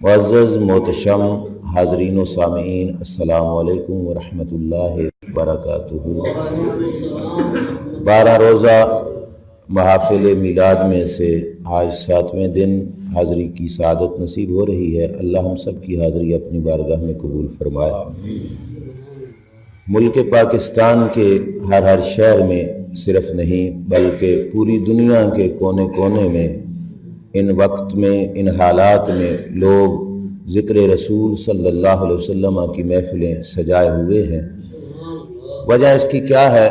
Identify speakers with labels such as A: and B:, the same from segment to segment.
A: معزز محتشم حاضرین و سامعین، السلام علیکم ورحمۃ اللہ وبرکاتہ۔ 12 روزہ محافل میلاد میں سے آج 7ویں دن حاضری کی سعادت نصیب ہو رہی ہے۔ اللہ ہم سب کی حاضری اپنی بارگاہ میں قبول فرمائے۔ ملک پاکستان کے ہر شہر میں صرف نہیں بلکہ پوری دنیا کے کونے کونے میں ان وقت میں، ان حالات میں لوگ ذکر رسول صلی اللہ علیہ وسلم کی محفلیں سجائے ہوئے ہیں۔ وجہ اس کی کیا ہے؟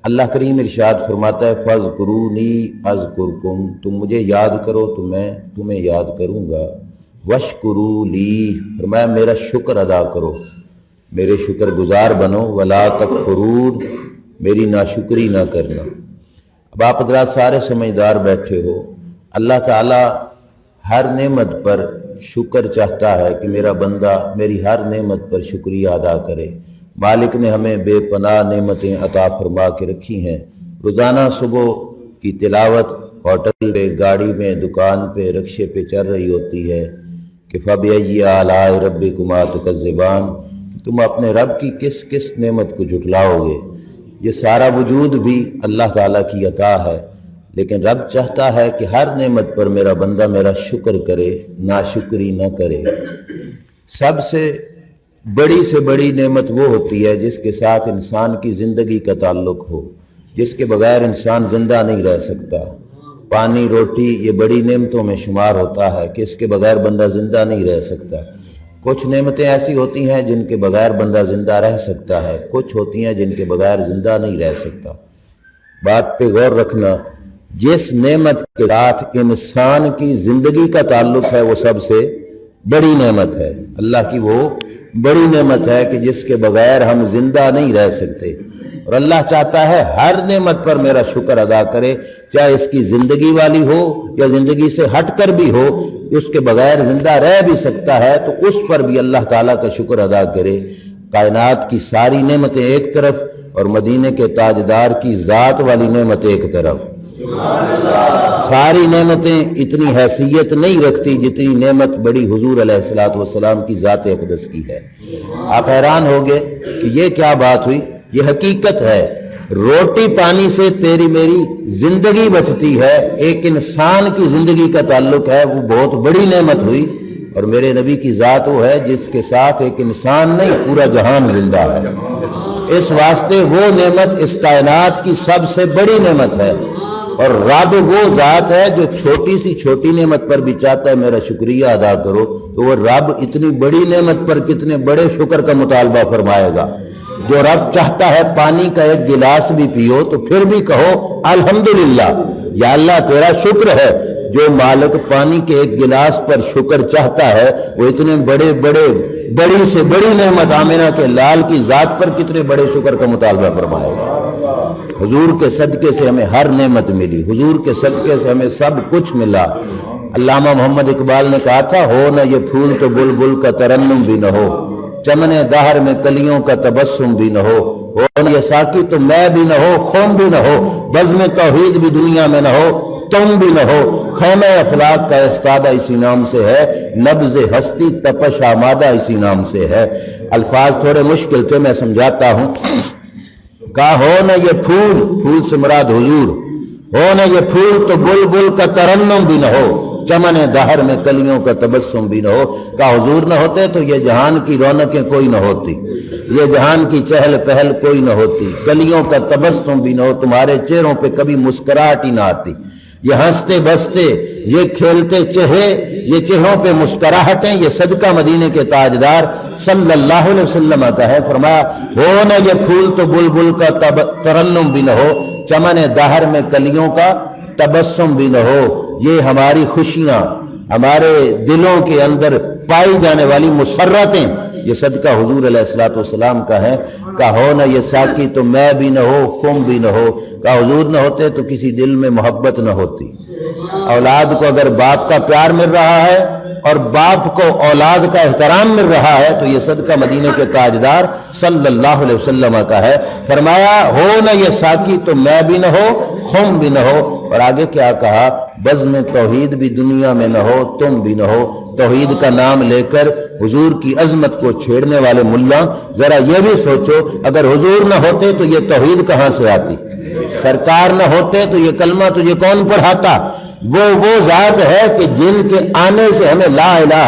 A: اللہ کریم ارشاد فرماتا ہے فَاذْكُرُونِي أَذْكُرْكُمْ، تم مجھے یاد کرو تو میں تمہیں یاد کروں گا۔ وَاشْكُرُوا لِي، فرمایا میرا شکر ادا کرو، میرے شکر گزار بنو۔ وَلَا تَكْفُرُونَ، میری ناشکری نہ کرنا۔ اب آپ حضرات سارے سمجھدار بیٹھے ہو، اللہ تعالیٰ ہر نعمت پر شکر چاہتا ہے کہ میرا بندہ میری ہر نعمت پر شکریہ ادا کرے۔ مالک نے ہمیں بے پناہ نعمتیں عطا فرما کے رکھی ہیں۔ روزانہ صبح کی تلاوت ہوٹل پہ، گاڑی میں، دکان پہ، رکشے پہ چل رہی ہوتی ہے کہ فَبِأَيِّ آلَاءِ رَبِّكُمَا تُكَذِّبَانِ، تم اپنے رب کی کس کس نعمت کو جھٹلاؤ گے۔ یہ سارا وجود بھی اللہ تعالیٰ کی عطا ہے، لیکن رب چاہتا ہے کہ ہر نعمت پر میرا بندہ میرا شکر کرے، ناشکری نہ کرے۔ سب سے بڑی نعمت وہ ہوتی ہے جس کے ساتھ انسان کی زندگی کا تعلق ہو، جس کے بغیر انسان زندہ نہیں رہ سکتا۔ پانی، روٹی یہ بڑی نعمتوں میں شمار ہوتا ہے کہ اس کے بغیر بندہ زندہ نہیں رہ سکتا۔ کچھ نعمتیں ایسی ہوتی ہیں جن کے بغیر بندہ زندہ رہ سکتا ہے، کچھ ہوتی ہیں جن کے بغیر زندہ نہیں رہ سکتا۔ بات پہ غور رکھنا، جس نعمت کے ساتھ انسان کی زندگی کا تعلق ہے وہ سب سے بڑی نعمت ہے۔ اللہ کی وہ بڑی نعمت ہے کہ جس کے بغیر ہم زندہ نہیں رہ سکتے، اور اللہ چاہتا ہے ہر نعمت پر میرا شکر ادا کرے، چاہے اس کی زندگی والی ہو یا زندگی سے ہٹ کر بھی ہو، اس کے بغیر زندہ رہ بھی سکتا ہے تو اس پر بھی اللہ تعالیٰ کا شکر ادا کرے۔ کائنات کی ساری نعمتیں ایک طرف اور مدینے کے تاجدار کی ذات والی نعمت ایک طرف۔ ساری نعمتیں اتنی حیثیت نہیں رکھتی جتنی نعمت بڑی حضور علیہ السلام کی ذات اقدس کی ہے۔ آپ حیران ہوگے کہ یہ کیا بات ہوئی؟ یہ حقیقت ہے، روٹی پانی سے تیری میری زندگی بچتی ہے، ایک انسان کی زندگی کا تعلق ہے، وہ بہت بڑی نعمت ہوئی۔ اور میرے نبی کی ذات وہ ہے جس کے ساتھ ایک انسان نہیں پورا جہان زندہ ہے۔ اس واسطے وہ نعمت اس کائنات کی سب سے بڑی نعمت ہے، اور رب وہ ذات ہے جو چھوٹی سی چھوٹی نعمت پر بھی چاہتا ہے میرا شکریہ ادا کرو، تو وہ رب اتنی بڑی نعمت پر کتنے بڑے شکر کا مطالبہ فرمائے گا۔ جو رب چاہتا ہے پانی کا ایک گلاس بھی پیو تو پھر بھی کہو الحمدللہ، یا اللہ تیرا شکر ہے۔ جو مالک پانی کے ایک گلاس پر شکر چاہتا ہے وہ اتنے بڑی سے بڑی نعمت آمنہ کے لال کی ذات پر کتنے بڑے شکر کا مطالبہ فرمائے گا۔ حضور کے صدقے سے ہمیں ہر نعمت ملی، حضور کے صدقے سے ہمیں سب کچھ ملا۔ علامہ محمد اقبال نے کہا تھا ہو نہ یہ پھول تو بلبل کا ترنم بھی نہ ہو، چمن دہر میں کلیوں کا تبسم بھی نہ ہو نہ یہ ساقی تو میں بھی نہ ہو، خم بھی نہ ہو، بزم توحید بھی دنیا میں نہ ہو، تم بھی نہ ہو، خیمہ افلاک کا استادہ اسی نام سے ہے، نبض ہستی تپش آمادہ اسی نام سے ہے۔ الفاظ تھوڑے مشکل تھے، میں سمجھاتا ہوں۔ کہا ہو نہ یہ پھول سے مراد حضور، ہو نہ یہ پھول تو بلبل کا ترنم بھی نہ ہو، چمن دہر میں کلیوں کا تبسم بھی نہ ہو۔ کہا حضور نہ ہوتے تو یہ جہان کی رونقیں کوئی نہ ہوتی، یہ جہان کی چہل پہل کوئی نہ ہوتی، کلیوں کا تبسم بھی نہ ہو، تمہارے چہروں پہ کبھی مسکراہٹ ہی نہ آتی، یہ ہنستے بستے، یہ کھیلتے چہرے، یہ چہروں پہ مسکراہٹیں، یہ صدقہ مدینے کے تاجدار صلی اللہ علیہ وسلم کا ہے۔ فرمایا ہو نہ یہ پھول تو بلبل کا ترنم بھی نہ ہو، چمن دہر میں کلیوں کا تبسم بھی نہ ہو۔ یہ ہماری خوشیاں، ہمارے دلوں کے اندر پائی جانے والی مسرتیں، یہ صدقہ حضور علیہ السلام کا ہے۔ کہا ہو نہ یہ ساقی تو میں بھی نہ ہو، خم بھی نہ ہو۔ کہا حضور نہ ہوتے تو کسی دل میں محبت نہ ہوتی۔ اولاد کو اگر باپ کا پیار مل رہا ہے اور باپ کو اولاد کا احترام مل رہا ہے تو یہ صدقہ مدینے کے تاجدار صلی اللہ علیہ وسلم کا ہے۔ فرمایا ہو نہ یہ ساقی تو میں بھی نہ ہو، خم بھی نہ ہو، اور آگے کیا کہا، بزم توحید بھی دنیا میں نہ ہو، تم بھی نہ ہو، توحید کا نام لے کر حضور کی عظمت کو چھیڑنے والے ملا، ذرا یہ بھی سوچو اگر حضور نہ ہوتے تو یہ توحید کہاں سے آتی؟ سرکار نہ ہوتے تو یہ کلمہ تجھے کون پڑھاتا؟ وہ ذات ہے کہ جن کے آنے سے ہمیں لا الہ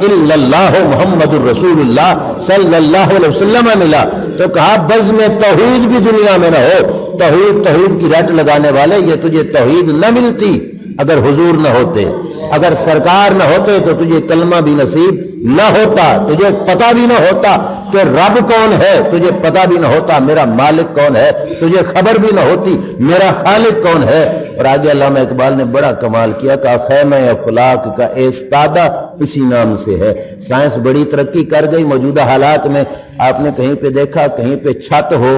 A: الا اللہ محمد الرسول اللہ صلی اللہ علیہ وسلم ملا۔ تو کہا بزم توحید بھی دنیا میں نہ ہو، توحید کی رٹ لگانے والے، یہ تجھے توحید نہ ملتی اگر حضور نہ ہوتے، اگر سرکار نہ ہوتے تو تجھے کلمہ بھی نصیب نہ ہوتا، تجھے پتہ بھی نہ ہوتا کہ رب کون ہے، تجھے پتہ بھی نہ ہوتا میرا مالک کون ہے، تجھے خبر بھی نہ ہوتی میرا خالق کون ہے۔ اور آگے علامہ اقبال نے بڑا کمال کیا، کہا خیمہ افلاک کا استادہ اسی نام سے ہے۔ سائنس بڑی ترقی کر گئی، موجودہ حالات میں آپ نے کہیں پہ دیکھا کہیں پہ چھت ہو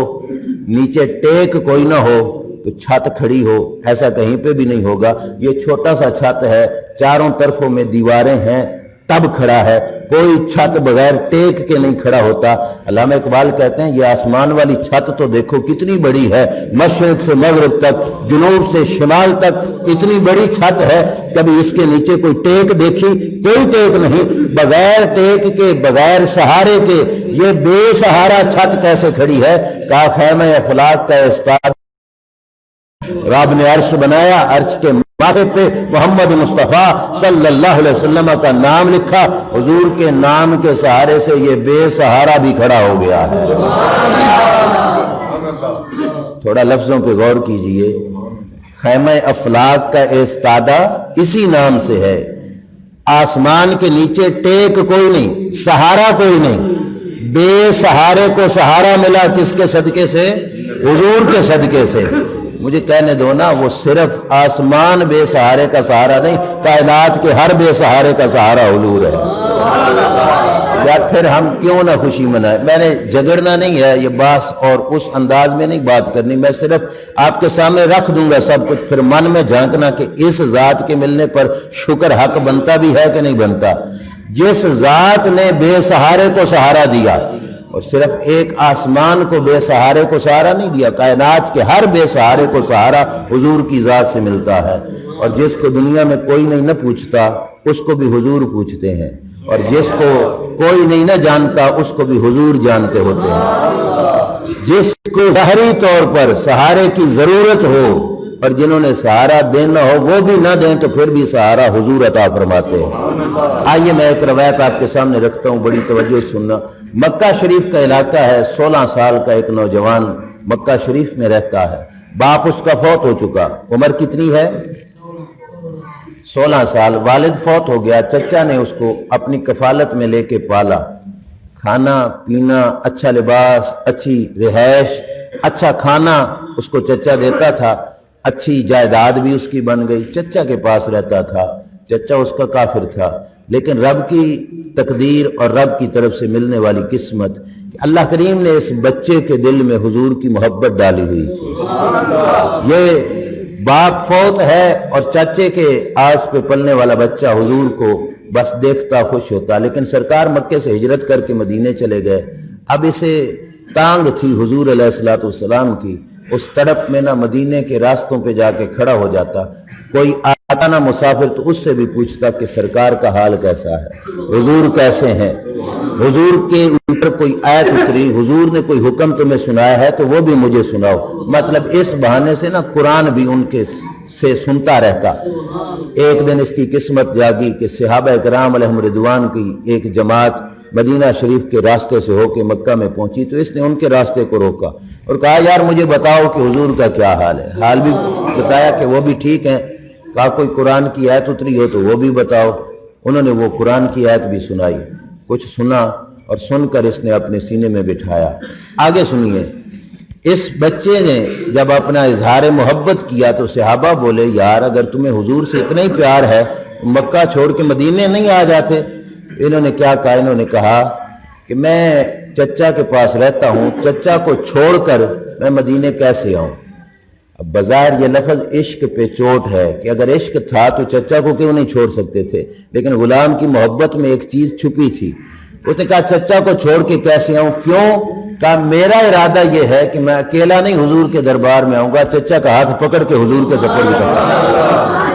A: نیچے ٹیک کوئی نہ ہو تو چھت کھڑی ہو، ایسا کہیں پہ بھی نہیں ہوگا۔ یہ چھوٹا سا چھت ہے، چاروں طرفوں میں دیواریں ہیں تب کھڑا ہے، کوئی چھت بغیر ٹیک کے نہیں کھڑا ہوتا۔ علامہ اقبال کہتے ہیں یہ آسمان والی چھت تو دیکھو کتنی بڑی ہے، مشرق سے مغرب تک، جنوب سے شمال تک اتنی بڑی چھت ہے، کبھی اس کے نیچے کوئی ٹیک دیکھی؟ کوئی ٹیک نہیں، بغیر ٹیک کے بغیر سہارے کے یہ بے سہارا چھت کیسے کھڑی ہے؟ کہا خیمہ افلاک کا استاد رب نے عرش بنایا، عرش کے ماتھے پہ محمد مصطفیٰ صلی اللہ علیہ وسلم کا نام لکھا، حضور کے نام کے سہارے سے یہ بے سہارا بھی کھڑا ہو گیا ہے۔ تھوڑا لفظوں پہ غور کیجئے، خیمہ افلاک کا استادہ اسی نام سے ہے، آسمان کے نیچے ٹیک کوئی نہیں، سہارا کوئی نہیں، بے سہارے کو سہارا ملا کس کے صدقے سے؟ حضور کے صدقے سے۔ مجھے کہنے دو نا، وہ صرف آسمان بے سہارے کا سہارا نہیں، کائنات کے ہر بے سہارے کا سہارا حضور ہے۔ یا پھر ہم کیوں نہ خوشی منائیں؟ میں نے جھگڑنا نہیں ہے، یہ بات اور اس انداز میں نہیں بات کرنی، میں صرف آپ کے سامنے رکھ دوں گا سب کچھ، پھر من میں جھانکنا کہ اس ذات کے ملنے پر شکر حق بنتا بھی ہے کہ نہیں بنتا۔ جس ذات نے بے سہارے کو سہارا دیا، اور صرف ایک آسمان کو بے سہارے کو سہارا نہیں دیا، کائنات کے ہر بے سہارے کو سہارا حضور کی ذات سے ملتا ہے۔ اور جس کو دنیا میں کوئی نہیں نہ پوچھتا اس کو بھی حضور پوچھتے ہیں، اور جس کو کوئی نہیں نہ جانتا اس کو بھی حضور جانتے ہوتے ہیں۔ جس کو ظاہری طور پر سہارے کی ضرورت ہو اور جنہوں نے سہارا دینا ہو وہ بھی نہ دیں تو پھر بھی سہارا حضور عطا فرماتے ہیں۔ آئیے میں ایک روایت آپ کے سامنے رکھتا ہوں، بڑی توجہ سننا۔ مکہ شریف کا علاقہ ہے، 16 سال کا ایک نوجوان مکہ شریف میں رہتا ہے، باپ اس کا فوت ہو چکا، عمر کتنی ہے؟ 16 سال۔ والد فوت ہو گیا، چچا نے اس کو اپنی کفالت میں لے کے پالا، کھانا پینا، اچھا لباس، اچھی رہائش، اچھا کھانا اس کو چچا دیتا تھا، اچھی جائیداد بھی اس کی بن گئی، چچا کے پاس رہتا تھا۔ چچا اس کا کافر تھا، لیکن رب کی تقدیر اور رب کی طرف سے ملنے والی قسمت کہ اللہ کریم نے اس بچے کے دل میں حضور کی محبت ڈالی ہوئی۔ یہ باپ فوت ہے اور چچے کے آس پہ پلنے والا بچہ حضور کو بس دیکھتا خوش ہوتا، لیکن سرکار مکے سے ہجرت کر کے مدینے چلے گئے۔ اب اسے تانگ تھی حضور علیہ السلام کی، اس طرف میں نہ مدینے کے راستوں پہ جا کے کھڑا ہو جاتا، کوئی آتا نہ مسافر تو اس سے بھی پوچھتا کہ سرکار کا حال کیسا ہے، حضور کیسے ہیں، حضور کے اوپر کوئی آیت اتری، حضور نے کوئی حکم تمہیں سنایا ہے تو وہ بھی مجھے سناؤ۔ مطلب اس بہانے سے نا قرآن بھی ان کے سے سنتا رہتا۔ ایک دن اس کی قسمت جاگی کہ صحابہ اکرام علیہم رضوان کی ایک جماعت مدینہ شریف کے راستے سے ہو کے مکہ میں پہنچی، تو اس نے ان کے راستے کو روکا اور کہا یار مجھے بتاؤ کہ حضور کا کیا حال ہے۔ حال بھی بتایا کہ وہ بھی ٹھیک ہیں، کہا کوئی قرآن کی آیت اتری ہو تو وہ بھی بتاؤ۔ انہوں نے وہ قرآن کی آیت بھی سنائی، کچھ سنا اور سن کر اس نے اپنے سینے میں بٹھایا۔ آگے سنیے، اس بچے نے جب اپنا اظہار محبت کیا تو صحابہ بولے یار اگر تمہیں حضور سے اتنا ہی پیار ہے مکہ چھوڑ کے مدینے نہیں آ جاتے؟ انہوں نے کیا کہا؟ انہوں نے کہا کہ میں چچا کے پاس رہتا ہوں، چچا کو چھوڑ کر میں مدینے کیسے آؤں؟ اب بظاہر یہ لفظ عشق پہ چوٹ ہے کہ اگر عشق تھا تو چچا کو کیوں نہیں چھوڑ سکتے تھے، لیکن غلام کی محبت میں ایک چیز چھپی تھی۔ اس نے کہا چچا کو چھوڑ کے کیسے آؤں؟ کیوں؟ کہا میرا ارادہ یہ ہے کہ میں اکیلا نہیں حضور کے دربار میں آؤں گا، چچا کا ہاتھ پکڑ کے حضور کے سپرد کروں گا۔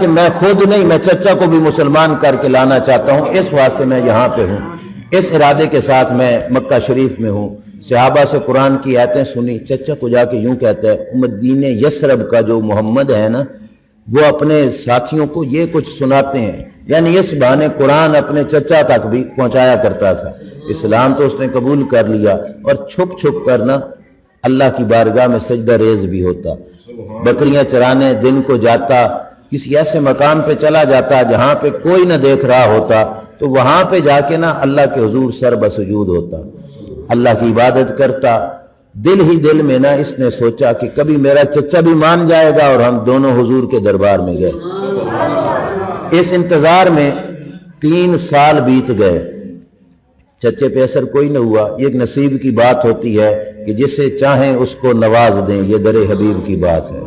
A: کہ میں خود نہیں، میں چچا کو بھی مسلمان کر کے لانا چاہتا ہوں، اس واسطے میں یہاں پہ ہوں، اس ارادے کے ساتھ میں مکہ شریف میں ہوں۔ صحابہ سے قرآن کی آیتیں سنی، چچا کو جا کے یوں کہتا ہے، مدینہ یثرب کا جو محمد ہے نا، وہ اپنے ساتھیوں کو یہ کچھ سناتے ہیں، یعنی اس بہانے قرآن اپنے چچا تک بھی پہنچایا کرتا تھا۔ اسلام تو اس نے قبول کر لیا، اور چھپ چھپ کرنا اللہ کی بارگاہ میں سجدہ ریز بھی ہوتا، بکریاں چرانے دن کو جاتا، کسی ایسے مقام پہ چلا جاتا جہاں پہ کوئی نہ دیکھ رہا ہوتا، تو وہاں پہ جا کے نا اللہ کے حضور سر بسجود ہوتا، اللہ کی عبادت کرتا۔ دل ہی دل میں نا اس نے سوچا کہ کبھی میرا چچا بھی مان جائے گا، اور ہم دونوں حضور کے دربار میں گئے۔ اس انتظار میں 3 سال بیت گئے، چچے پہ اثر کوئی نہ ہوا۔ یہ ایک نصیب کی بات ہوتی ہے کہ جسے چاہیں اس کو نواز دیں، یہ در حبیب کی بات ہے۔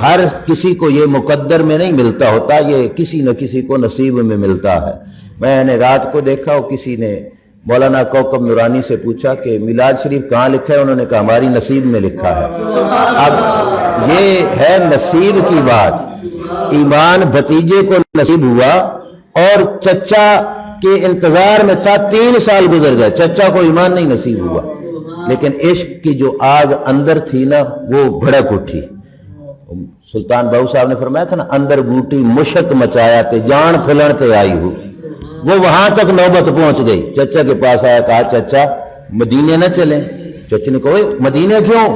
A: ہر کسی کو یہ مقدر میں نہیں ملتا ہوتا، یہ کسی نہ کسی کو نصیب میں ملتا ہے۔ میں نے رات کو دیکھا، اور کسی نے مولانا کوکب نورانی سے پوچھا کہ میلاد شریف کہاں لکھا ہے، انہوں نے کہا ہماری نصیب میں لکھا ہے۔ اب یہ ہے نصیب کی بات، ایمان بھتیجے کو نصیب ہوا، اور چچا کے انتظار میں تھا، 3 سال گزر گئے، چچا کو ایمان نہیں نصیب ہوا، لیکن عشق کی جو آگ اندر تھی نا وہ بھڑک اٹھی۔ سلطان بہو صاحب نے فرمایا تھا نا، اندر بوٹی مشک مچایا تے جان پھلن تے آئی ہو، وہ وہاں تک نوبت پہنچ گئی۔ چچا کے پاس آیا، کہا چچا مدینے نہ چلیں؟ چچا نے کہا مدینے کیوں؟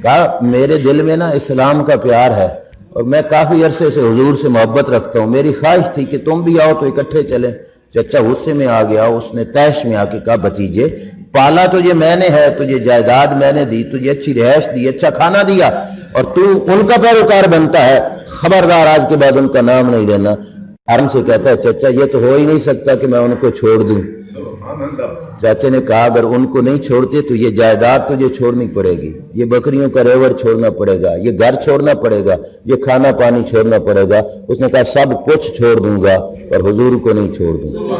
A: کہا میرے دل میں نا اسلام کا پیار ہے، اور میں کافی عرصے سے حضور سے محبت رکھتا ہوں، میری خواہش تھی کہ تم بھی آؤ تو اکٹھے چلیں۔ چچا غصے میں آ گیا، اس نے طیش میں آ کے کہا بھتیجے پالا تجھے میں نے ہے، تجھے جائیداد میں نے دی، تجھے اچھی رہائش دی، اچھا کھانا دیا، اور تو ان کا پیروکار بنتا ہے، خبردار آج کے بعد ان کا نام نہیں لینا۔ آرام سے کہتا ہے چچا یہ تو ہو ہی نہیں سکتا کہ میں ان کو چھوڑ دوں۔ چاچا نے کہا اگر ان کو نہیں چھوڑتے تو یہ جائیداد تجھے چھوڑنی پڑے گی، یہ بکریوں کا ریوڑ چھوڑنا پڑے گا، یہ گھر چھوڑنا پڑے گا، یہ کھانا پانی چھوڑنا پڑے گا۔ اس نے کہا سب کچھ چھوڑ دوں گا پر حضور کو نہیں چھوڑ دوں گا،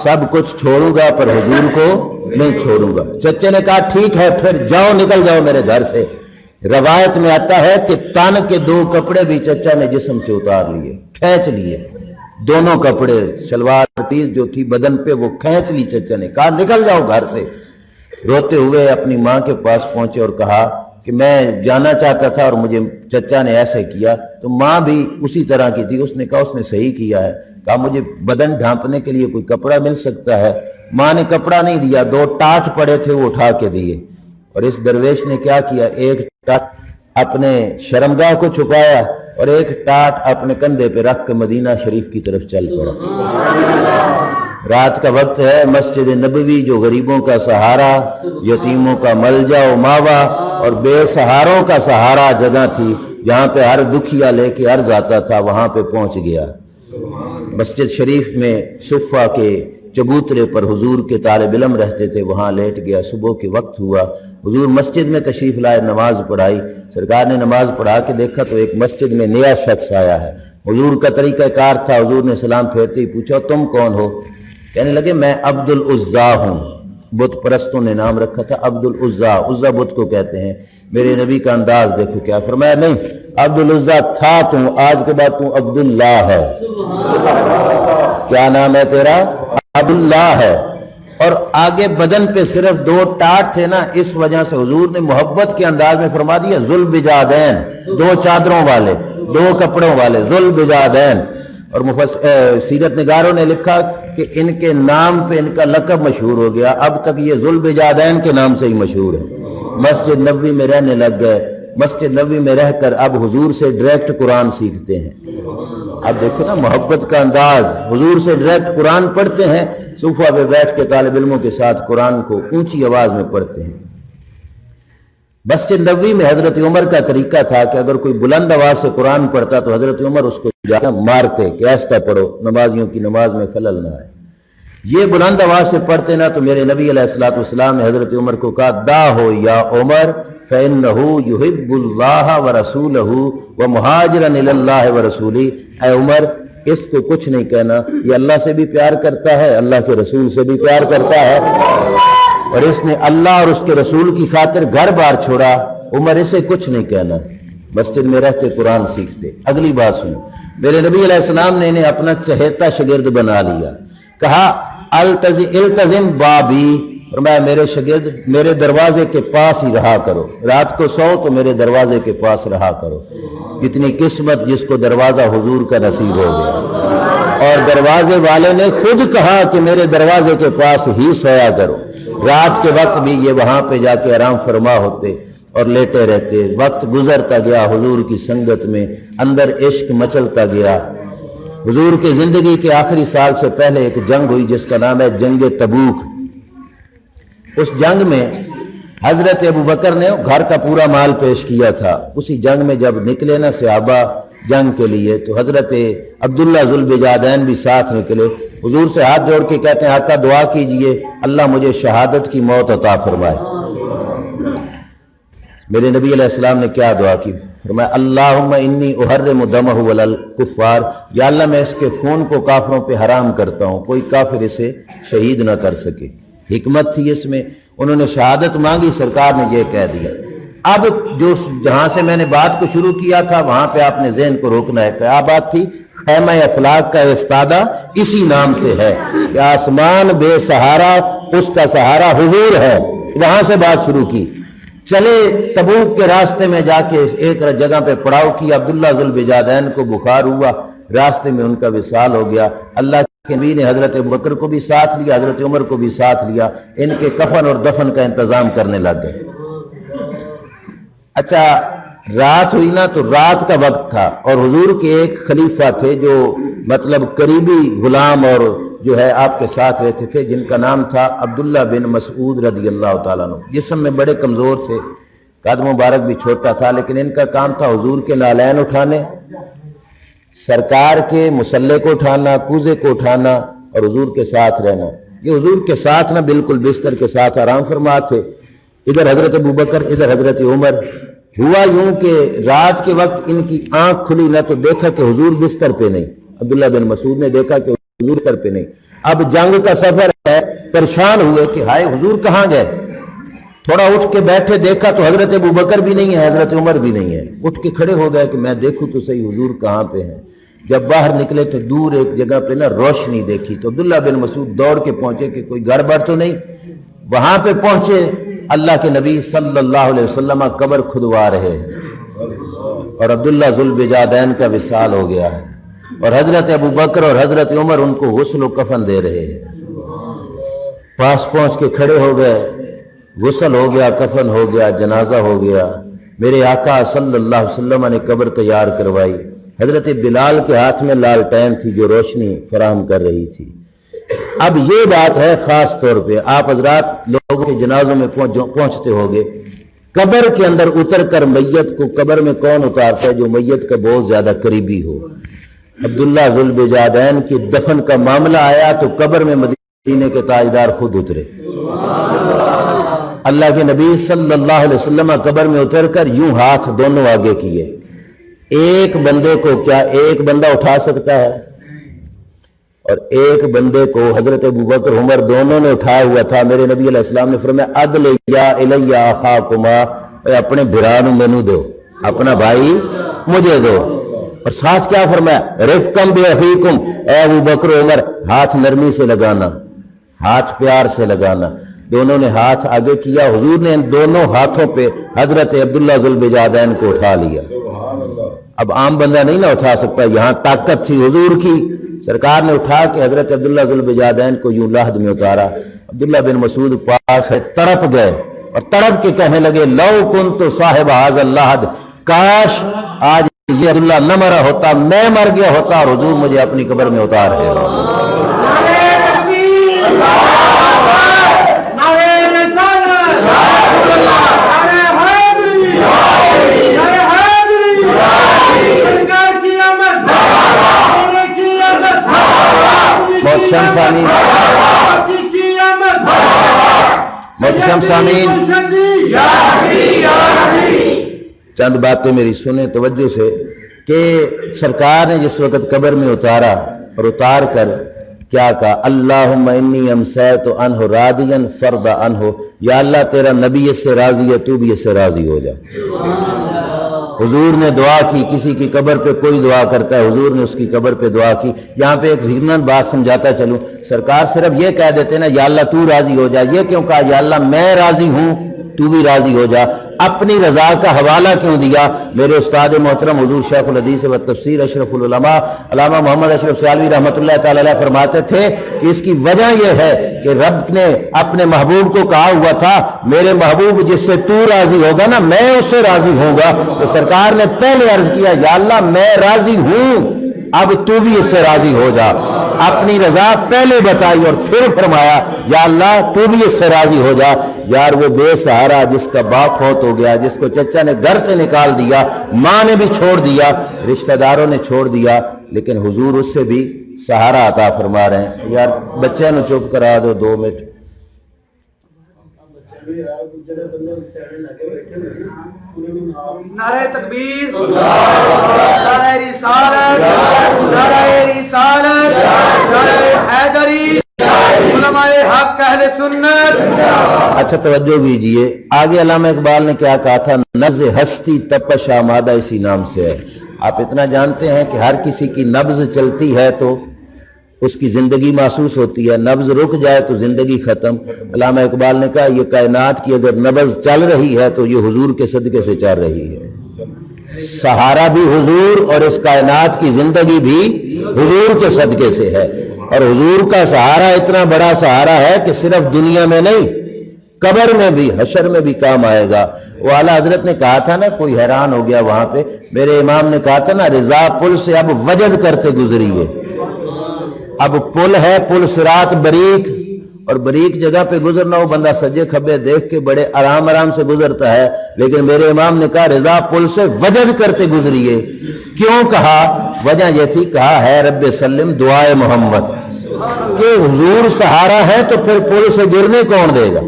A: سب کچھ چھوڑوں گا پر حضور کو نہیں چھوڑوں گا۔ چچے نے کہا ٹھیک ہے پھر جاؤ، نکل جاؤ میرے گھر سے۔ روایت میں آتا ہے کہ تن کے 2 کپڑے بھی چچا نے جسم سے اتار لیے، کھینچ لیے، دونوں کپڑے، شلوار قمیض جو تھی بدن پہ وہ کھینچ لی چچا نے، کہا نکل جاؤ گھر سے۔ روتے ہوئے اپنی ماں کے پاس پہنچے اور کہا کہ میں جانا چاہتا تھا اور مجھے چچا نے ایسے کیا۔ تو ماں بھی اسی طرح کی تھی، اس نے کہا اس نے صحیح کیا ہے۔ کہا مجھے بدن ڈھانپنے کے لیے کوئی کپڑا مل سکتا ہے؟ ماں نے کپڑا نہیں دیا، 2 ٹاٹ پڑے تھے وہ اٹھا کے دیے، اور اس درویش نے کیا کیا، ایک ٹاٹ اپنے شرمگاہ کو چھپایا اور ایک ٹاٹ اپنے کندھے پہ رکھ کے مدینہ شریف کی طرف چل پڑا۔ رات کا وقت ہے، مسجد نبوی جو غریبوں کا سہارا، یتیموں کا ملجا و ماوا اور بے سہاروں کا سہارا جگہ تھی، جہاں پہ ہر دکھیا لے کے عرض آتا تھا، وہاں پہ پہنچ گیا۔ مسجد شریف میں صفہ کے چبوترے پر حضور کے طالب علم رہتے تھے، وہاں لیٹ گیا۔ صبح کے وقت ہوا، حضور مسجد میں تشریف لائے، نماز پڑھائی۔ سرکار نے نماز پڑھا کے دیکھا تو ایک مسجد میں نیا شخص آیا ہے۔ حضور کا طریقہ کار تھا، حضور نے سلام پھیرتے ہی پوچھا تم کون ہو؟ کہنے لگے میں عبد العزا ہوں۔ بت پرستوں نے نام رکھا تھا عبد العزا، عزا بت کو کہتے ہیں۔ میرے نبی کا انداز دیکھو کیا فرمایا، نہیں عبد العزا تھا تو آج کے بعد تو عبداللہ ہے۔ کیا نام ہے تیرا؟ عبداللہ ہے۔ اور آگے بدن پہ صرف 2 ٹاٹ تھے نا، اس وجہ سے حضور نے محبت کے انداز میں فرما دیا ذوالبجادین، 2 چادروں والے، 2 کپڑوں والے، ذوالبجادین۔ اور سیرت نگاروں نے لکھا کہ ان کے نام پہ ان کا لقب مشہور ہو گیا، اب تک یہ ذوالبجادین کے نام سے ہی مشہور ہے۔ مسجد نبوی میں رہنے لگ گئے، مسجد نبوی میں رہ کر اب حضور سے ڈائریکٹ قرآن سیکھتے ہیں۔ اب دیکھو نا محبت کا انداز، حضور سے ڈائریکٹ قرآن پڑھتے ہیں، صوفہ پہ بیٹھ کے طالب علموں کے ساتھ قرآن کو اونچی آواز میں پڑھتے ہیں۔ مسجد نبوی میں حضرت عمر کا طریقہ تھا کہ اگر کوئی بلند آواز سے قرآن پڑھتا تو حضرت عمر اس کو جا کے مارتے کہ ایسا پڑھو، نمازیوں کی نماز میں خلل نہ آئے۔ یہ بلند آواز سے پڑھتے نا تو میرے نبی علیہ السلام نے حضرت عمر کو کہا دا ہو یا عمر فَإِنَّهُ يُحِبُّ اللَّهَ وَرَسُولَهُ وَمُهَاجِرًا إِلَى اللَّهِ وَرَسُولِهِ۔ اے عمر اس کو کچھ نہیں کہنا، یہ اللہ سے بھی پیار کرتا ہے، اللہ کے رسول سے بھی پیار کرتا ہے، اور اس نے اللہ اور اس کے رسول کی خاطر گھر بار چھوڑا۔ عمر اسے کچھ نہیں کہنا۔ مسجد میں رہتے قرآن سیکھتے۔ اگلی بات سنو، میرے نبی علیہ السلام نے انہیں اپنا چہیتا شاگرد بنا لیا، کہا التزم بابی، فرمایا میرے شاگرد میرے دروازے کے پاس ہی رہا کرو، رات کو سو تو میرے دروازے کے پاس رہا کرو۔ جتنی قسمت جس کو دروازہ حضور کا نصیب ہو گیا، اور دروازے والے نے خود کہا کہ میرے دروازے کے پاس ہی سویا کرو۔ رات کے وقت بھی یہ وہاں پہ جا کے آرام فرما ہوتے اور لیٹے رہتے۔ وقت گزرتا گیا حضور کی سنگت میں، اندر عشق مچلتا گیا۔ حضور کی زندگی کے آخری سال سے پہلے ایک جنگ ہوئی جس کا نام ہے جنگ تبوک۔ اس جنگ میں حضرت ابوبکر نے گھر کا پورا مال پیش کیا تھا۔ اسی جنگ میں جب نکلے نا صحابہ جنگ کے لیے تو حضرت عبداللہ ذوالبجادین بھی ساتھ نکلے، حضور سے ہاتھ جوڑ کے کہتے ہیں آقا دعا کیجئے اللہ مجھے شہادت کی موت عطا فرمائے۔ میرے نبی علیہ السلام نے کیا دعا کی؟ فرمایا اللہم انی احرم دمہ علی الکفار، یا اللہ میں اس کے خون کو کافروں پہ حرام کرتا ہوں، کوئی کافر اسے شہید نہ کر سکے۔ حکمت تھی اس میں، انہوں نے شہادت مانگی، سرکار نے یہ کہہ دیا۔ اب جو جہاں سے میں نے بات کو شروع کیا تھا وہاں پہ آپ نے ذہن کو روکنا ہے۔ کیا بات تھی؟ خیمہ افلاق کا استادہ اسی نام سے ہے کہ آسمان بے سہارا، اس کا سہارا حضور ہے، وہاں سے بات شروع کی۔ چلے تبوک کے راستے میں جا کے ایک جگہ پہ پڑاؤ کیا، عبداللہ ذوالبجادین کو بخار ہوا، راستے میں ان کا وصال ہو گیا۔ اللہ کے نبی نے حضرت ابوبکر کو بھی ساتھ لیا، حضرت عمر کو بھی ساتھ لیا، ان کے کفن اور دفن کا انتظام کرنے لگ گئے۔ اچھا رات ہوئی نا تو رات کا وقت تھا، اور حضور کے ایک خلیفہ تھے جو مطلب قریبی غلام اور جو ہے آپ کے ساتھ رہتے تھے، جن کا نام تھا عبداللہ بن مسعود رضی اللہ تعالیٰ عنہ۔ جسم میں بڑے کمزور تھے، قد مبارک بھی چھوٹا تھا، لیکن ان کا کام تھا حضور کے نالین اٹھانے، سرکار کے مسلح کو اٹھانا، کوزے کو اٹھانا اور حضور کے ساتھ رہنا۔ یہ حضور کے ساتھ نا بالکل بستر کے ساتھ آرام فرما تھے، ادھر حضرت ابوبکر ادھر حضرت عمر۔ ہوا یوں کہ رات کے وقت ان کی آنکھ کھلی نہ تو دیکھا کہ حضور بستر پہ نہیں، عبداللہ بن مسعود نے دیکھا کہ حضور بستر پہ نہیں۔ اب جنگ کا سفر ہے، پریشان ہوئے کہ ہائے حضور کہاں گئے؟ تھوڑا اٹھ کے بیٹھے، دیکھا تو حضرت ابوبکر بھی نہیں ہے، حضرت عمر بھی نہیں ہے۔ اٹھ کے کھڑے ہو گئے کہ میں دیکھوں تو صحیح حضور کہاں پہ ہیں۔ جب باہر نکلے تو دور ایک جگہ پہ نا روشنی دیکھی تو عبداللہ بن مسعود دوڑ کے پہنچے کہ کوئی گڑبڑ تو نہیں۔ وہاں پہ پہنچے، اللہ کے نبی صلی اللہ علیہ وسلم قبر کھدوا رہے ہیں اور عبداللہ ذوالبجادین کا وصال ہو گیا ہے، اور حضرت ابوبکر اور حضرت عمر ان کو غسل و کفن دے رہے ہیں۔ پاس پہنچ کے کھڑے ہو گئے، غسل ہو گیا، کفن ہو گیا، جنازہ ہو گیا۔ میرے آقا صلی اللہ علیہ وسلم نے قبر تیار کروائی۔ حضرت بلال کے ہاتھ میں لالٹین تھی جو روشنی فراہم کر رہی تھی۔ اب یہ بات ہے خاص طور پہ آپ حضرات لوگوں کے جنازوں میں پہنچتے ہوگے، قبر کے اندر اتر کر میت کو قبر میں کون اتارتا ہے؟ جو میت کا بہت زیادہ قریبی ہو۔ عبداللہ ذوالبجادین کی دفن کا معاملہ آیا تو قبر میں مدینے کے تاجدار خود اترے۔ اللہ کے نبی صلی اللہ علیہ وسلم قبر میں اتر کر یوں ہاتھ دونوں آگے کیے۔ ایک بندے کو کیا ایک بندہ اٹھا سکتا ہے؟ اور ایک بندے کو حضرت ابوبکر عمر دونوں نے اٹھایا ہوا تھا۔ میرے نبی علیہ السلام نے فرمایا عدل یا الی اخاکما، اپنے بھرانو مینو دو، اپنا بھائی مجھے دو۔ اور ساتھ کیا فرمایا؟ رفقم باخیکم، اے ابوبکر عمر ہاتھ نرمی سے لگانا، ہاتھ پیار سے لگانا۔ دونوں نے ہاتھ آگے کیا، حضور نے ان دونوں ہاتھوں پہ حضرت عبداللہ ذوالبجادین کو اٹھا لیا۔ اب عام بندہ نہیں نہ اٹھا سکتا، یہاں طاقت تھی حضور کی، سرکار نے اٹھا کے حضرت عبداللہ ذوالبجادین کو یوں لحد میں اتارا۔ عبداللہ بن مسعود پاس ہے، تڑپ گئے اور تڑپ کے کہنے لگے لو کنت صاحب ھذا اللحد، کاش آج یہ عبداللہ نہ مرا ہوتا، میں مر گیا ہوتا اور حضور مجھے اپنی قبر میں اتار رہے ہوتے۔ محترم سامعین، چند باتیں میری سنیں توجہ سے کہ سرکار نے جس وقت قبر میں اتارا اور اتار کر کیا کہا؟ اللہم انی امسیت عنہ راضیا فرض عنہ، یا اللہ تیرا نبی اس سے راضی ہے، تو بھی اس سے راضی ہو جا۔ حضور نے دعا کی، کسی کی قبر پہ کوئی دعا کرتا ہے، حضور نے اس کی قبر پہ دعا کی۔ یہاں پہ ایک ضمن بات سمجھاتا چلوں، سرکار صرف یہ کہہ دیتے نا یا اللہ تو راضی ہو جا، یہ کیوں کہا یا اللہ میں راضی ہوں تو بھی راضی ہو جا؟ اپنی رضا کا حوالہ کیوں دیا؟ میرے استاد محترم حضور شیخ الحدیث و تفسیر اشرف العلماء علامہ محمد اشرف سیالوی رحمۃ اللہ تعالی علیہ فرماتے تھے کہ اس کی وجہ یہ ہے کہ رب نے اپنے محبوب کو کہا ہوا تھا میرے محبوب جس سے تو راضی ہوگا نا میں اس سے راضی ہوں گا، تو سرکار نے پہلے عرض کیا یا اللہ میں راضی ہوں، اب تو بھی اس سے راضی ہو جا، اپنی رضا پہلے بتائی اور پھر فرمایا یا اللہ تو بھی اس سے راضی ہو جا۔ یار وہ بے سہارا جس کا باپ فوت ہو گیا، جس کو چچا نے گھر سے نکال دیا، ماں نے بھی چھوڑ دیا، رشتہ داروں نے چھوڑ دیا، لیکن حضور اس سے بھی سہارا عطا فرما رہے ہیں۔ یار بچے نو چپ کرا دو 2 منٹ۔
B: نعرہ تکبیر، نعرہ رسالت، نعرہ رسالت، نعرہ حیدری، علماء حق اہل سنت۔
A: اچھا توجہ کیجئے، آگے علامہ اقبال نے کیا کہا تھا؟ نبض ہستی تپش آمادہ اسی نام سے ہے۔ آپ اتنا جانتے ہیں کہ ہر کسی کی نبض چلتی ہے تو اس کی زندگی محسوس ہوتی ہے، نبض رک جائے تو زندگی ختم۔ علامہ اقبال نے کہا یہ کائنات کی اگر نبض چل رہی ہے تو یہ حضور کے صدقے سے چل رہی ہے، سہارا بھی حضور اور اس کائنات کی زندگی بھی حضور کے صدقے سے ہے۔ اور حضور کا سہارا اتنا بڑا سہارا ہے کہ صرف دنیا میں نہیں قبر میں بھی حشر میں بھی کام آئے گا۔ وہ اعلیٰ حضرت نے کہا تھا نا، کوئی حیران ہو گیا وہاں پہ، میرے امام نے کہا تھا نا رضا پل سے اب وجد کرتے گزریے۔ اب پل ہے، پل صراط بریک، اور بریک جگہ پہ گزرنا ہو بندہ سجے کھبے دیکھ کے بڑے آرام سے گزرتا ہے، لیکن میرے امام نے کہا رضا پل سے وجد کرتے گزریے۔ کیوں کہا؟ وجہ یہ تھی، کہا ہے رب سلم دعائے محمد، کہ حضور سہارا ہے تو پھر پل سے گرنے کون دے گا؟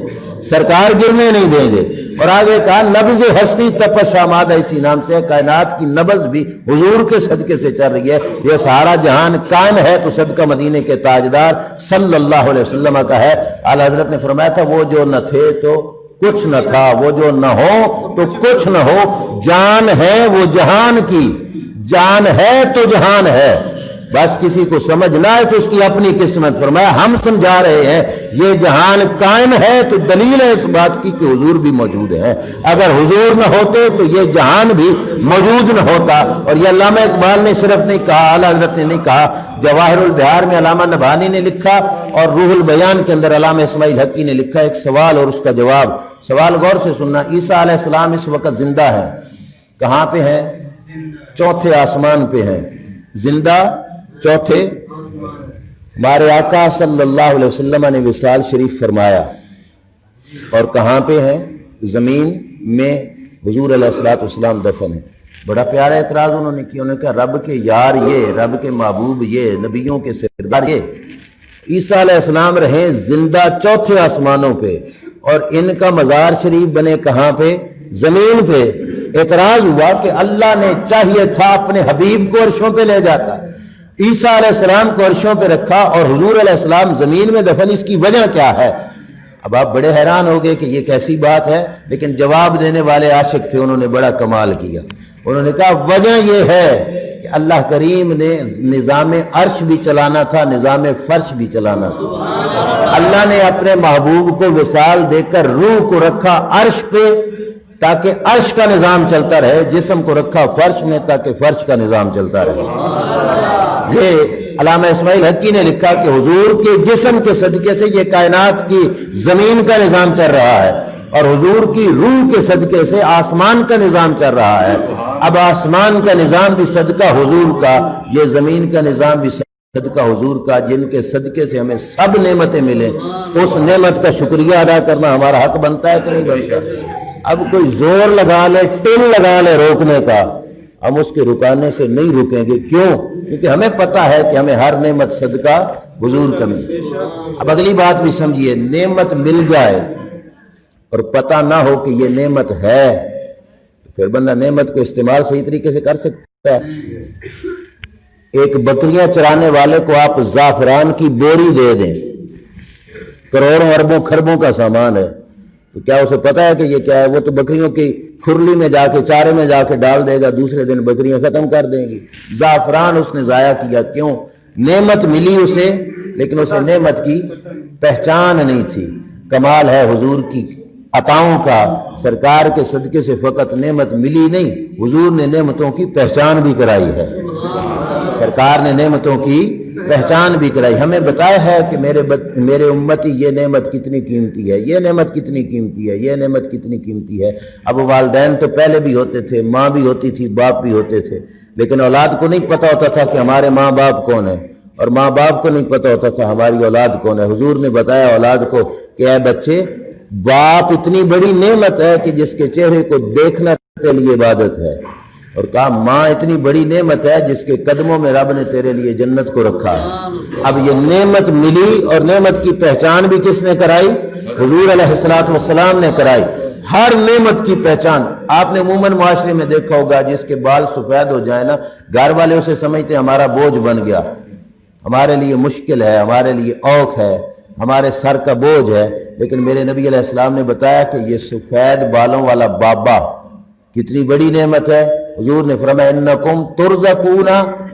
A: سرکار گرنے نہیں دیں گے۔ اور آگے کہا نبض ہستی تپش آمادہ اسی نام سے، کائنات کی نبض بھی حضور کے صدقے سے چل رہی ہے۔ یہ سارا جہان قائم ہے تو صدقہ مدینے کے تاجدار صلی اللہ علیہ وسلم کا ہے۔ اعلیٰ حضرت نے فرمایا تھا وہ جو نہ تھے تو کچھ نہ تھا، وہ جو نہ ہو تو کچھ نہ ہو، جان ہے وہ جہان کی، جان ہے تو جہان ہے، بس کسی کو سمجھ نہ آئے تو اس کی اپنی قسمت۔ فرمایا ہم سمجھا رہے ہیں یہ جہان قائم ہے تو دلیل ہے اس بات کی کہ حضور بھی موجود ہے، اگر حضور نہ ہوتے تو یہ جہان بھی موجود نہ ہوتا۔ اور یہ علامہ اقبال نے صرف نہیں کہا، اعلیٰ حضرت نے نہیں کہا، جواہر البہار میں علامہ نبھانی نے لکھا اور روح البیان کے اندر علامہ اسماعیل حقی نے لکھا ایک سوال اور اس کا جواب۔ سوال غور سے سننا، عیسیٰ علیہ السلام اس وقت زندہ ہے، کہاں پہ ہیں؟ چوتھے آسمان پہ ہیں، زندہ چوتھے۔ ہمارے آقا صلی اللہ علیہ وسلم نے وصال شریف فرمایا، اور کہاں پہ ہیں؟ زمین میں حضور علیہ السلام دفن ہیں۔ بڑا پیارا اعتراض انہوں نے کیا، انہوں نے کہا رب کے یار یہ، رب کے محبوب یہ، نبیوں کے سردار یہ، عیسیٰ علیہ السلام رہیں زندہ چوتھے آسمانوں پہ، اور ان کا مزار شریف بنے کہاں پہ؟ زمین پہ۔ اعتراض ہوا کہ اللہ نے چاہیے تھا اپنے حبیب کو عرشوں پہ لے جاتا، عیسیٰ علیہ السلام کو عرشوں پہ رکھا اور حضور علیہ السلام زمین میں دفن، اس کی وجہ کیا ہے؟ اب آپ بڑے حیران ہو گئے کہ یہ کیسی بات ہے، لیکن جواب دینے والے عاشق تھے، انہوں نے بڑا کمال کیا۔ انہوں نے کہا وجہ یہ ہے کہ اللہ کریم نے نظام عرش بھی چلانا تھا، نظام فرش بھی چلانا تھا۔ اللہ نے اپنے محبوب کو وصال دے کر روح کو رکھا عرش پہ تاکہ عرش کا نظام چلتا رہے، جسم کو رکھا فرش میں تاکہ فرش کا نظام چلتا رہے۔ یہ علامہ اسماعیل حقی نے لکھا کہ حضور کے جسم کے صدقے سے یہ کائنات کی زمین کا نظام چل رہا ہے، اور حضور کی روح کے صدقے سے آسمان کا نظام چل رہا ہے۔ اب آسمان کا نظام بھی صدقہ حضور کا، یہ زمین کا نظام بھی صدقہ حضور کا، جن کے صدقے سے ہمیں سب نعمتیں ملیں، اس نعمت کا شکریہ ادا کرنا ہمارا حق بنتا ہے کہ نہیں بنتا؟ اب کوئی زور لگا لے، ٹل لگا لے روکنے کا، ہم اس کے رکانے سے نہیں رکیں گے۔ کیوں؟ کیونکہ ہمیں پتا ہے کہ ہمیں ہر نعمت صدقہ حضور کا ملے۔ اب اگلی بات بھی سمجھیے، نعمت مل جائے اور پتہ نہ ہو کہ یہ نعمت ہے، پھر بندہ نعمت کو استعمال صحیح طریقے سے کر سکتا ہے۔ ایک بکریاں چرانے والے کو آپ زعفران کی بوری دے دیں، کروڑوں اربوں خربوں کا سامان ہے، تو کیا اسے پتا ہے کہ یہ کیا ہے؟ وہ تو بکریوں کی کھرلی میں جا کے چارے میں جا کے ڈال دے گا، دوسرے دن بکریاں ختم کر دیں گی۔ زعفران اس نے ضائع کیا، کیوں؟ نعمت ملی اسے لیکن اسے نعمت کی پہچان نہیں تھی۔ کمال ہے حضور کی عطاؤں کا، سرکار کے صدقے سے فقط نعمت ملی نہیں، حضور نے نعمتوں کی پہچان بھی کرائی ہے، سرکار نے نعمتوں کی پہچان بھی کرائی۔ ہمیں بتایا ہے کہ میرے امتی یہ نعمت کتنی قیمتی ہے، یہ نعمت کتنی قیمتی ہے، یہ نعمت کتنی قیمتی ہے۔ اب والدین تو پہلے بھی ہوتے تھے، ماں بھی ہوتی تھی، باپ بھی ہوتے تھے، لیکن اولاد کو نہیں پتا ہوتا تھا کہ ہمارے ماں باپ کون ہیں، اور ماں باپ کو نہیں پتا ہوتا تھا ہماری اولاد کون ہے۔ حضور نے بتایا اولاد کو کہ اے بچے، باپ اتنی بڑی نعمت ہے کہ جس کے چہرے کو دیکھنا تیرے لیے عبادت ہے، اور کہا ماں اتنی بڑی نعمت ہے جس کے قدموں میں رب نے تیرے لیے جنت کو رکھا ہے۔ اب یہ نعمت ملی اور نعمت کی پہچان بھی کس نے کرائی؟ حضور علیہ السلام نے کرائی۔ ہر نعمت کی پہچان آپ نے عموماً معاشرے میں دیکھا ہوگا، جس کے بال سفید ہو جائیں نا، گھر والے اسے سمجھتے ہمارا بوجھ بن گیا، ہمارے لیے مشکل ہے، ہمارے لیے اوکھ ہے، ہمارے سر کا بوجھ ہے۔ لیکن میرے نبی علیہ السلام نے بتایا کہ یہ سفید بالوں والا بابا کتنی بڑی نعمت ہے۔ حضور نے فرمایا انکم ترزقون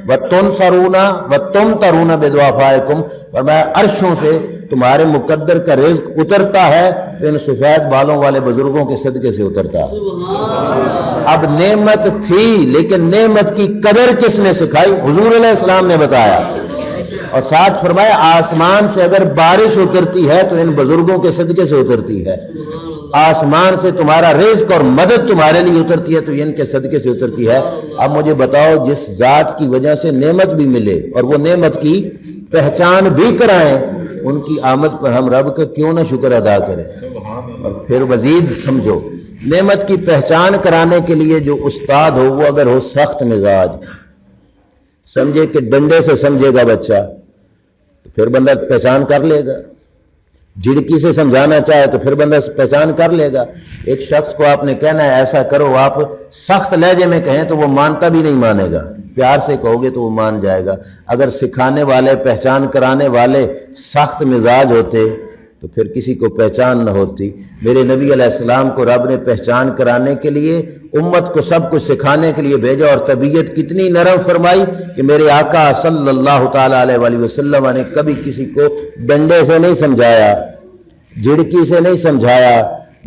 A: وتنصرون وتمطرون بدعفائکم، فرمایا عرشوں سے تمہارے مقدر کا رزق اترتا ہے تو ان سفید بالوں والے بزرگوں کے صدقے سے اترتا ہے۔ اب نعمت تھی لیکن نعمت کی قدر کس نے سکھائی؟ حضور علیہ السلام نے بتایا، اور ساتھ فرمایا آسمان سے اگر بارش اترتی ہے تو ان بزرگوں کے صدقے سے اترتی ہے، آسمان سے تمہارا رزق اور مدد تمہارے لیے اترتی ہے تو ان کے صدقے سے اترتی ہے۔ اب مجھے بتاؤ، جس ذات کی وجہ سے نعمت بھی ملے اور وہ نعمت کی پہچان بھی کرائیں، ان کی آمد پر ہم رب کا کیوں نہ شکر ادا کریں؟ اور پھر مزید سمجھو، نعمت کی پہچان کرانے کے لیے جو استاد ہو وہ اگر ہو سخت مزاج، سمجھے کہ ڈنڈے سے سمجھے گا بچہ تو پھر بندہ پہچان کر لے گا، جھڑکی سے سمجھانا چاہے تو پھر بندہ پہچان کر لے گا۔ ایک شخص کو آپ نے کہنا ہے ایسا کرو، آپ سخت لہجے میں کہیں تو وہ مانتا بھی نہیں مانے گا، پیار سے کہو گے تو وہ مان جائے گا۔ اگر سکھانے والے، پہچان کرانے والے سخت مزاج ہوتے تو پھر کسی کو پہچان نہ ہوتی۔ میرے نبی علیہ السلام کو رب نے پہچان کرانے کے لیے، امت کو سب کچھ سکھانے کے لیے بھیجا، اور طبیعت کتنی نرم فرمائی کہ میرے آقا صلی اللہ تعالیٰ علیہ وآلہ وسلم نے کبھی کسی کو ڈنڈے سے نہیں سمجھایا، جھڑکی سے نہیں سمجھایا،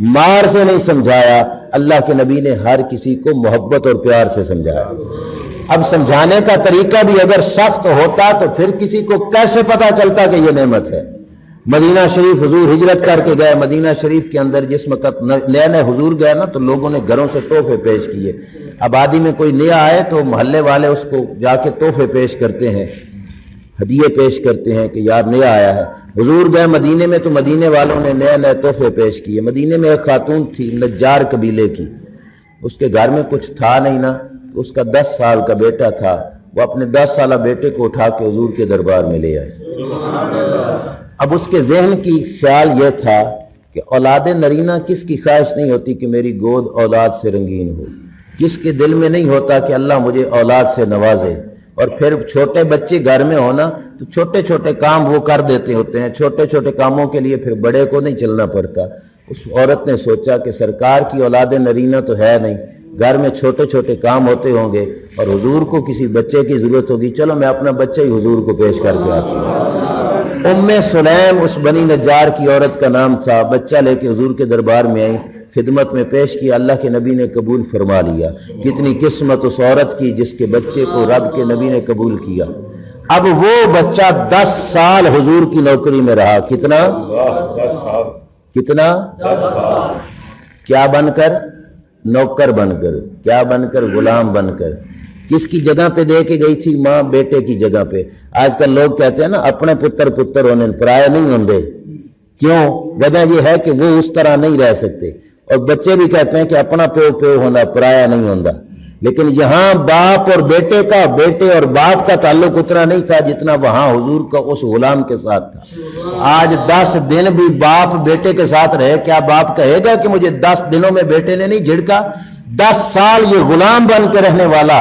A: مار سے نہیں سمجھایا۔ اللہ کے نبی نے ہر کسی کو محبت اور پیار سے سمجھایا۔ اب سمجھانے کا طریقہ بھی اگر سخت ہوتا تو پھر کسی کو کیسے پتا چلتا کہ یہ نعمت ہے؟ مدینہ شریف حضور ہجرت کر کے گئے، مدینہ شریف کے اندر جس وقت نئے نئے حضور گئے نا تو لوگوں نے گھروں سے تحفے پیش کیے۔ آبادی میں کوئی نیا آئے تو محلے والے اس کو جا کے تحفے پیش کرتے ہیں، ہدیے پیش کرتے ہیں کہ یار نیا آیا ہے۔ حضور گئے مدینے میں تو مدینے والوں نے نئے نئے تحفے پیش کیے۔ مدینے میں ایک خاتون تھی نجار قبیلے کی، اس کے گھر میں کچھ تھا نہیں نا، اس کا 10 سال کا بیٹا تھا، وہ اپنے 10 سالہ بیٹے کو اٹھا کے حضور کے دربار میں لے آئے۔ اب اس کے ذہن کی خیال یہ تھا کہ اولاد نرینہ کس کی خواہش نہیں ہوتی کہ میری گود اولاد سے رنگین ہو، کس کے دل میں نہیں ہوتا کہ اللہ مجھے اولاد سے نوازے۔ اور پھر چھوٹے بچے گھر میں ہونا تو چھوٹے چھوٹے کام وہ کر دیتے ہوتے ہیں، چھوٹے چھوٹے کاموں کے لیے پھر بڑے کو نہیں چلنا پڑتا۔ اس عورت نے سوچا کہ سرکار کی اولاد نرینہ تو ہے نہیں، گھر میں چھوٹے چھوٹے کام ہوتے ہوں گے اور حضور کو کسی بچے کی ضرورت ہوگی، چلو میں اپنا بچہ ہی حضور کو پیش کر کے آتی ہوں۔ ام سلیم اس بنی نجار کی عورت کا نام تھا، بچہ لے کے حضور کے دربار میں آئی، خدمت میں پیش کیا، اللہ کے نبی نے قبول فرما لیا۔ کتنی قسمت اس عورت کی جس کے بچے کو رب کے نبی نے قبول کیا۔ اب وہ بچہ 10 سال حضور کی نوکری میں رہا۔ کتنا؟ 10 سال۔ کیا بن کر؟ نوکر بن کر۔ کیا بن کر؟ غلام بن کر۔ کس کی جگہ پہ دے کے گئی تھی؟ ماں بیٹے کی جگہ پہ۔ آج کل لوگ کہتے ہیں نا اپنے پتر ہونے پرائے نہیں ہوندے، کیوں؟ وجہ یہ ہے کہ وہ اس طرح نہیں رہ سکتے، اور بچے بھی کہتے ہیں کہ اپنا پیو ہونا پرایا نہیں ہوندا۔ لیکن یہاں باپ اور بیٹے کا، بیٹے اور باپ کا تعلق اتنا نہیں تھا جتنا وہاں حضور کا اس غلام کے ساتھ تھا۔ آج 10 دن بھی باپ بیٹے کے ساتھ رہے، کیا باپ کہے گا کہ مجھے 10 دنوں میں بیٹے نے نہیں جھڑکا؟ 10 سال یہ غلام بن کے رہنے والا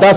A: 10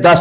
A: 10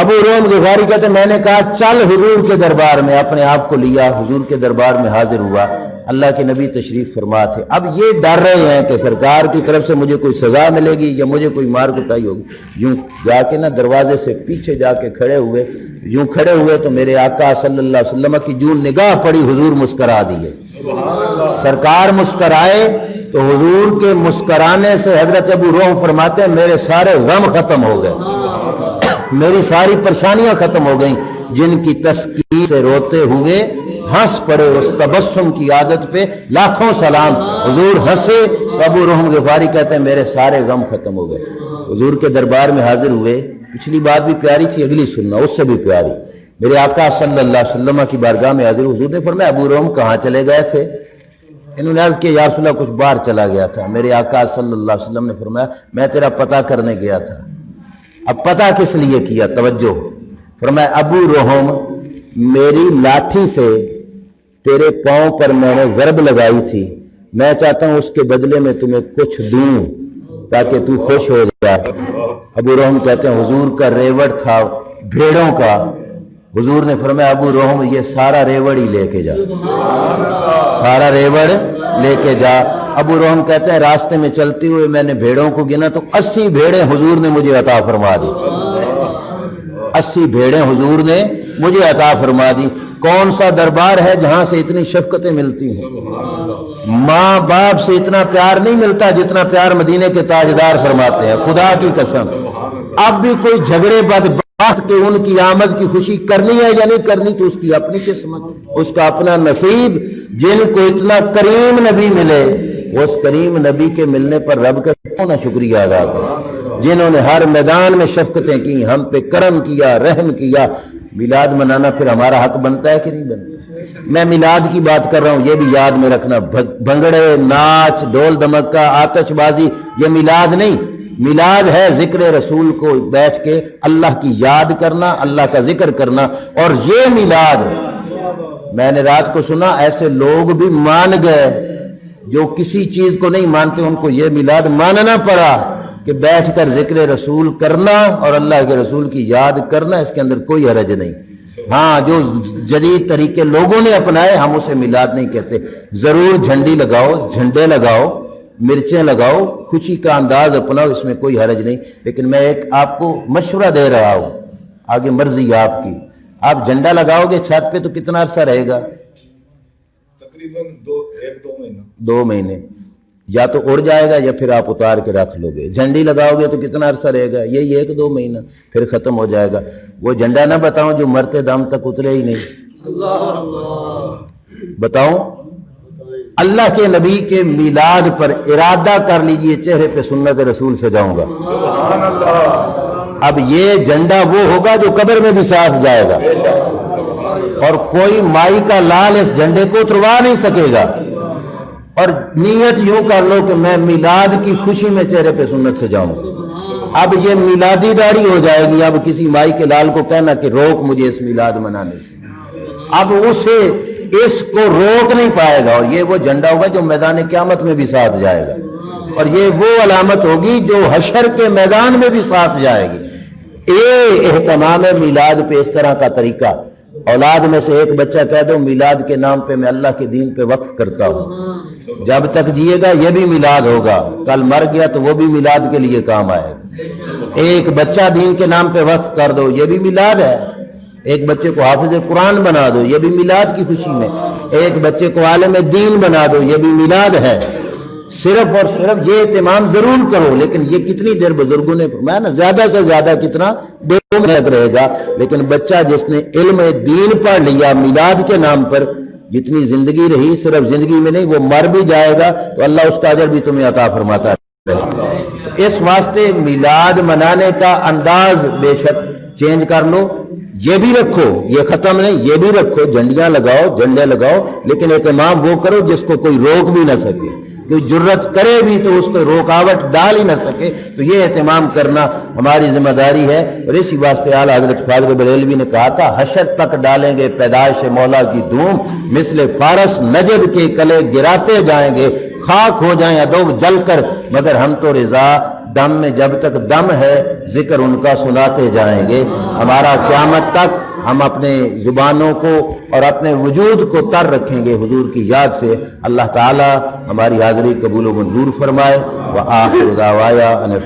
A: ابو روم غفاری کہتے ہیں میں نے کہا چل حضور کے دربار میں، اپنے آپ کو لیا حضور کے دربار میں حاضر ہوا، اللہ کے نبی تشریف فرما تھے۔ اب یہ ڈر رہے ہیں کہ سرکار کی طرف سے مجھے کوئی سزا ملے گی یا مجھے کوئی مار کٹائی ہوگی۔ یوں جا کے نا دروازے سے پیچھے جا کے کھڑے ہوئے تو میرے آقا صلی اللہ علیہ وسلم کی جو نگاہ پڑی حضور مسکرا دیے۔ سرکار مسکرائے تو حضور کے مسکرانے سے حضرت ابو روح فرماتے ہیں میرے سارے غم ختم ہو گئے، میری ساری پریشانیاں ختم ہو گئیں، جن کی تسکین سے روتے ہوئے ہنس پڑے، اس تبسم کی عادت پہ لاکھوں سلام۔ حضور ہنسے تو ابو روح غفاری کہتے ہیں میرے سارے غم ختم ہو گئے۔ حضور کے دربار میں حاضر ہوئے، پچھلی بات بھی پیاری تھی، اگلی سننا اس سے بھی پیاری۔ میرے آقا صلی اللہ علیہ وسلم کی بارگاہ میں حاضر، حضور نے فرمایا ابو روم کہاں چلے گئے تھے؟ انہوں نے عرض کیا یا رسول اللہ کچھ باہر چلا گیا تھا۔ میرے آقا صلی اللہ علیہ وسلم نے فرمایا میں تیرا پتہ کرنے گیا تھا۔ اب پتہ کس لیے کیا؟ توجہ، فرمایا ابو روحم میری لاٹھی سے تیرے پاؤں پر میں نے ضرب لگائی تھی، میں چاہتا ہوں اس کے بدلے میں تمہیں کچھ دوں تاکہ تو خوش ہو جائے۔ ابو روحم کہتے ہیں حضور کا ریوڑ تھا بھیڑوں کا، حضور نے فرمایا ابو روحم یہ سارا ریوڑ ہی لے کے جا، سارا ریوڑ لے کے جا۔ ابو روحم کہتے ہیں راستے میں چلتے ہوئے میں نے بھیڑوں کو گنا تو 80 بھیڑیں حضور نے مجھے عطا فرما دی، 80 بھیڑیں حضور نے مجھے عطا فرما دی۔ کون سا دربار ہے جہاں سے اتنی شفقتیں ملتی ہیں؟ ماں باپ سے اتنا پیار نہیں ملتا جتنا پیار مدینے کے تاجدار فرماتے ہیں، خدا کی قسم۔ اب بھی کوئی جھگڑے بات کہ ان کی آمد کی خوشی کرنی ہے یا نہیں کرنی تو اس کی اپنی قسمت، اس کا اپنا نصیب۔ جن کو اتنا کریم نبی ملے اس کریم نبی کے ملنے پر رب کا کیوں نہ شکریہ ادا کریں، جنہوں نے ہر میدان میں شفقتیں کی، ہم پہ کرم کیا، رحم کیا۔ میلاد منانا پھر ہمارا حق بنتا ہے کہ نہیں بنتا؟ میں میلاد کی بات کر رہا ہوں، یہ بھی یاد میں رکھنا، بھنگڑے، ناچ، ڈول دھمکا، آتش بازی یہ میلاد نہیں۔ میلاد ہے ذکر رسول کو بیٹھ کے اللہ کی یاد کرنا، اللہ کا ذکر کرنا۔ اور یہ میلاد میں نے رات کو سنا ایسے لوگ بھی مان گئے جو کسی چیز کو نہیں مانتے، ان کو یہ میلاد ماننا پڑا کہ بیٹھ کر ذکر رسول کرنا اور اللہ کے رسول کی یاد کرنا، اس کے اندر کوئی حرج نہیں۔ ہاں جو جدید طریقے لوگوں نے اپنائے ہم اسے میلاد نہیں کہتے۔ ضرور جھنڈی لگاؤ، جھنڈے لگاؤ، مرچیں لگاؤ، خوشی کا انداز اپناؤ، اس میں کوئی حرج نہیں۔ لیکن میں ایک آپ کو مشورہ دے رہا ہوں، آگے مرضی آپ کی۔ آپ جھنڈا لگاؤ گے چھت پہ تو کتنا عرصہ رہے گا؟
C: تقریباً
A: 2 مہینے، یا تو اڑ جائے گا یا پھر آپ اتار کے رکھ لو گے۔ جھنڈی لگاؤ گے تو کتنا عرصہ رہے گا؟ یہی 1-2 مہینہ، پھر ختم ہو جائے گا۔ وہ جھنڈا نہ بتاؤں جو مرتے دم تک اترے ہی نہیں، بتاؤں؟ اللہ کے نبی کے میلاد پر ارادہ کر لیجئے چہرے پہ سنت رسول سجاؤں گا۔ اب یہ جھنڈا وہ ہوگا جو قبر میں بھی ساتھ جائے گا، اور کوئی مائی کا لال اس جھنڈے کو اتروا نہیں سکے گا۔ اور نیت یوں کر لو کہ میں میلاد کی خوشی میں چہرے پہ سنت سجاؤں گا۔ اب یہ میلادی داڑھی ہو جائے گی، اب کسی مائی کے لال کو کہنا کہ روک مجھے اس میلاد منانے سے، اب اسے اس کو روک نہیں پائے گا۔ اور یہ وہ جھنڈا ہوگا جو میدان قیامت میں بھی ساتھ جائے گا، اور یہ وہ علامت ہوگی جو حشر کے میدان میں بھی ساتھ جائے گی۔ اہتمام میلاد پہ اس طرح کا طریقہ، اولاد میں سے ایک بچہ کہہ دو میلاد کے نام پہ میں اللہ کے دین پہ وقف کرتا ہوں، جب تک جیے گا یہ بھی میلاد ہوگا، کل مر گیا تو وہ بھی میلاد کے لیے کام آئے گا۔ ایک بچہ دین کے نام پہ وقف کر دو، یہ بھی میلاد ہے۔ ایک بچے کو حافظ قرآن بنا دو، یہ بھی میلاد کی خوشی میں۔ ایک بچے کو عالم دین بنا دو، یہ بھی میلاد ہے۔ صرف اور صرف یہ اہتمام ضرور کرو، لیکن یہ کتنی دیر بزرگوں نے فرمایا نا، زیادہ سے زیادہ کتنا دیر تک رہے گا، لیکن بچہ جس نے علم دین پڑھ لیا میلاد کے نام پر، جتنی زندگی رہی، صرف زندگی میں نہیں وہ مر بھی جائے گا تو اللہ اس کا اجر بھی تمہیں عطا فرماتا ہے۔ اس واسطے میلاد منانے کا انداز بے شک چینج کر لو، یہ بھی رکھو، یہ ختم نہیں، یہ بھی رکھو، جھنڈیاں لگاؤ، جھنڈے لگاؤ، لیکن اہتمام وہ کرو جس کو کوئی روک بھی نہ سکے، کوئی جرت کرے بھی تو اس کو روکاوٹ ڈال ہی نہ سکے۔ تو یہ اہتمام کرنا ہماری ذمہ داری ہے۔ اور اسی واسطے اعلیٰ حضرت فاضل بریلوی نے کہا تھا حشر تک ڈالیں گے پیدائش مولا کی دھوم، مثل فارس نجد کے کلے گراتے جائیں گے، خاک ہو جائیں ادوب جل کر، مگر ہم تو رضا دم میں جب تک دم ہے ذکر ان کا سناتے جائیں گے، ہمارا قیامت تک ہم اپنے زبانوں کو اور اپنے وجود کو تر رکھیں گے حضور کی یاد سے۔ اللہ تعالی ہماری حاضری قبول و منظور فرمائے۔ وآخر دعوایا ان